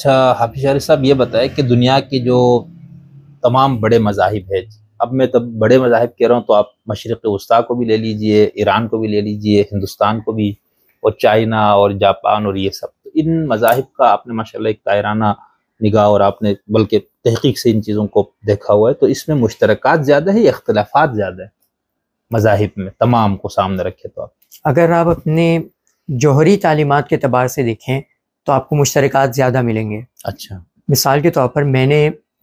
अच्छा हाफिज शारिक साहब, ये बताएं कि दुनिया के जो तमाम बड़े मज़ाहिब है, अब मैं तब बड़े मज़ाहिब कह रहा हूँ तो आप मशरिक़ वस्ता को भी ले लीजिए, ईरान को भी ले लीजिए, हिंदुस्तान को भी, और चाइना और जापान और ये सब, तो इन मज़ाहिब का आपने माशाल्लाह एक तायराना निगाह और आपने बल्कि तहकीक से इन चीज़ों को देखा हुआ है, तो इसमें मुश्तरकात ज़्यादा है या इख्तिलाफात ज़्यादा है मज़ाहिब में, तमाम को सामने रखें तो आप? अगर आप अपने जौहरी तालीमात के एतबार से देखें तो आपको मुश्तरकात ज़्यादा मिलेंगे। अच्छा। मिसाल के तौर पर मैंने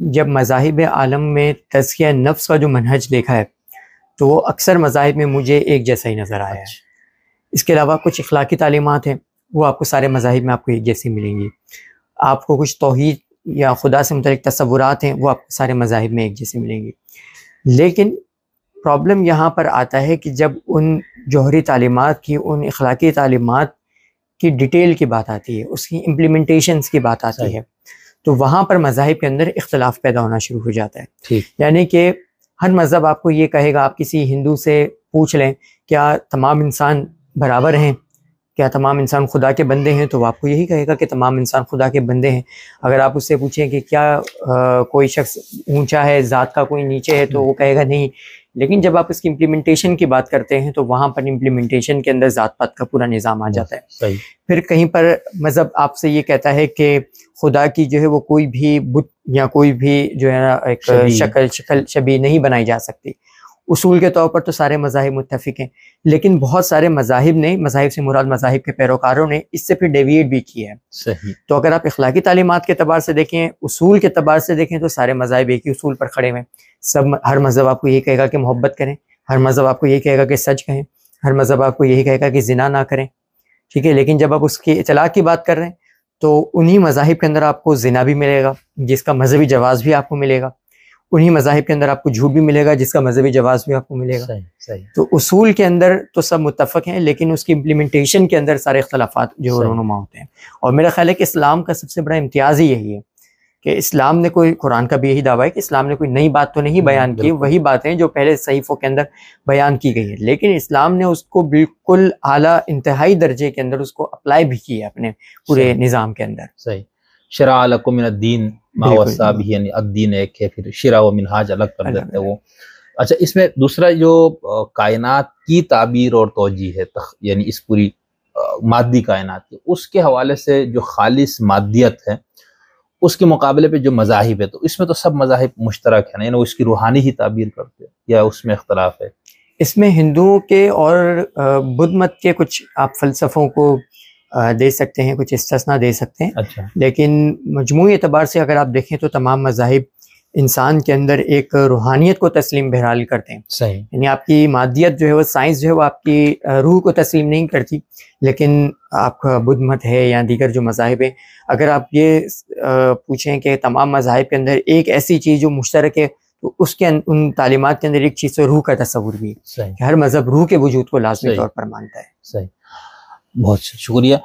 जब मज़ाहिब आलम में तज़किया नफ्स का जो मनहज देखा है तो वो अक्सर मज़ाहिब में मुझे एक जैसा ही नज़र आया है। इसके अलावा कुछ इखलाकी तालीमात हैं वो आपको सारे मज़ाहिब में आपको एक जैसी मिलेंगी। आपको कुछ तौहीद या खुदा से मुतल्लिक़ तसव्वुरात हैं वो आपको सारे मज़ाहिब में एक जैसे मिलेंगी। लेकिन प्रॉब्लम यहाँ पर आता है कि जब उन जौहरी तालीमात की, उन इखलाकी तालीमात की डिटेल की बात आती है, उसकी इम्प्लीमेंटेशंस की बात आती है, तो वहाँ पर मज़ाहिब के अंदर इख्तिलाफ पैदा होना शुरू हो जाता है। यानी कि हर मज़हब आपको ये कहेगा, आप किसी हिंदू से पूछ लें क्या तमाम इंसान बराबर हैं, क्या तमाम इंसान खुदा के बंदे हैं, तो वो आपको यही कहेगा कि तमाम इंसान खुदा के बंदे हैं। अगर आप उससे पूछें कि क्या कोई शख्स ऊंचा है, ज़ात का कोई नीचे है, तो वो कहेगा नहीं। लेकिन जब आप इसकी इम्प्लीमेंटेशन की बात करते हैं तो वहाँ पर इम्प्लीमेंटेशन के अंदर ज़ात पात का पूरा निज़ाम आ जाता है। सही। फिर कहीं पर मज़हब आपसे ये कहता है कि खुदा की जो है वो कोई भी बुत या कोई भी जो है ना एक शक्ल शबीह नहीं बनाई जा सकती। उसूल के तौर पर तो सारे मज़ाहिब मुत्तफ़िक हैं, लेकिन बहुत सारे मज़ाहिब ने, मज़ाहिब से मुराद मज़ाहिब के पैरोकारों ने इससे फिर डेविएट भी किया है। सही। तो अगर आप इखलाकी तालीमात के एतबार से देखें, उसूल के एतबार से देखें, तो सारे मज़ाहिब एक ही उसूल पर खड़े हुए हैं। सब, हर मज़हब आपको ये कहेगा कि मोहब्बत करें, हर मज़हब आपको ये कहेगा कि सच कहें, हर मज़हब आपको यही कहेगा कि ज़िना ना करें, ठीक है। लेकिन जब आप उसकी इतलाक़ की बात कर रहे हैं तो उन्हीं मज़ाहिब के अंदर आपको ज़िना भी मिलेगा जिसका मज़हबी जवाज़ भी आपको मिलेगा, उन्हीं मज़ाहिब के अंदर आपको झूठ भी मिलेगा जिसका मज़हबी जवाज़ भी आपको मिलेगा। सही, सही। तो उसूल के अंदर तो सब मुत्तफ़क़ हैं, लेकिन उसकी इम्प्लीमेंटेशन के अंदर सारे इख्तिलाफ़ात जो है रोनुमा होते हैं। और मेरा ख्याल है कि इस्लाम का सबसे बड़ा इम्तियाज़ ही यही है कि इस्लाम ने कोई, कुरान का भी यही दावा है कि इस्लाम ने कोई नई बात तो नहीं बयान की, वही बातें जो पहले सहीफ़ों के अंदर बयान की गई है, लेकिन इस्लाम ने उसको बिल्कुल आला इंतहाई दर्जे के अंदर उसको अप्लाई भी किया है अपने पूरे निज़ाम के अंदर। सही। शरअ लकुम मिनद्दीन मा वस्सा बिही, यानी अद्दीन एक है, फिर शिरा व मिनहाज अलग कर देते हैं वो। अच्छा, इसमें दूसरा जो कायनात की ताबीर और तौजीह है, यानी इस पूरी मादी कायनात की, उसके हवाले से जो खालिस मादियत है उसके मुकाबले पे जो मज़ाहिब है, तो इसमें तो सब मज़ाहिब मुश्तरक है ना, यानी वो इसकी रूहानी ही ताबीर करते हैं, या उसमें इख्तलाफ है? इसमें हिंदुओं के और बुद्ध मत के कुछ आप फ़लसफ़ों को दे सकते हैं, कुछ इस्तिस्ना दे सकते हैं। अच्छा। लेकिन मजमूई एतबार से अगर आप देखें तो तमाम मज़ाहिब इंसान के अंदर एक रूहानियत को तस्लीम बहरहाल करते हैं। सही। यानी आपकी मादियत जो है, वो साइंस जो है वो आपकी रूह को तस्लीम नहीं करती, लेकिन आपका बुद्ध मत है या दीगर जो मज़ाहिब है, अगर आप ये पूछें कि तमाम मज़ाहिब के अंदर एक ऐसी चीज़ जो मुश्तरक है, तो उसके उन तालीमात के अंदर एक चीज़ तो रूह का तस्वुर भी है। हर मज़हब रूह के वजूद को लाज़मी तौर पर मानता है। सही। बहुत शुक्रिया।